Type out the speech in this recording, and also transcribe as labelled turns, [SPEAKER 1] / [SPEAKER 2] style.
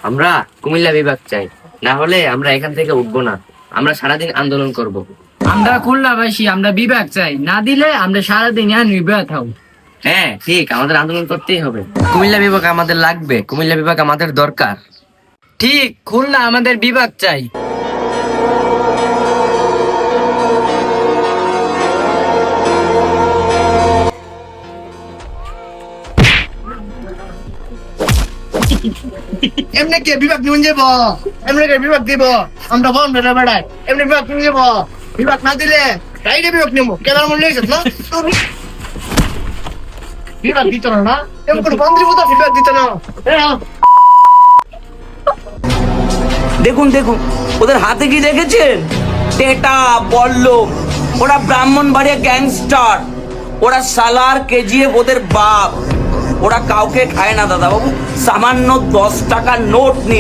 [SPEAKER 1] আমরা কুমিল্লা বিভাগ চাই, না হলে আমরা এখান থেকে উঠবো না। আমরা সারাদিন আন্দোলন করব।
[SPEAKER 2] আমরা খুলনাবাসী, আমরা বিভাগ চাই, না দিলে আমরা সারাদিন বিভাগ থাকবো।
[SPEAKER 1] হ্যাঁ ঠিক, আমাদের আন্দোলন করতেই হবে। কুমিল্লা বিভাগ আমাদের লাগবে, কুমিল্লা বিভাগ আমাদের দরকার।
[SPEAKER 2] ঠিক, খুলনা আমাদের বিভাগ চাই।
[SPEAKER 3] এমনি কে বিভাগ নিয়ে যাব? এমনি কে বিভাগ দিব? আমরা বন্ধ রে বেড়াই, এমনি বিভাগ নিয়ে যাব? বিভাগ না দিলে তাইলে বিভাগ নেবো। কেদার মনে হয়েছে না বিভাগ দিত না, এমন কোনো মন্ত্রী বোধ বিভাগ দিত না।
[SPEAKER 4] দেখুন দেখুন ওদের হাতে কি দেখেছেন? টেটা বল্লভ, ওরা ব্রাহ্মণবাড়িয়া গ্যাংস্টার, ওরা সালার কেজিএফ ওদের বাপ। ওরা কাউকে খায় না দাদা বাবু, সামান্য 10 টাকার নোট নিয়ে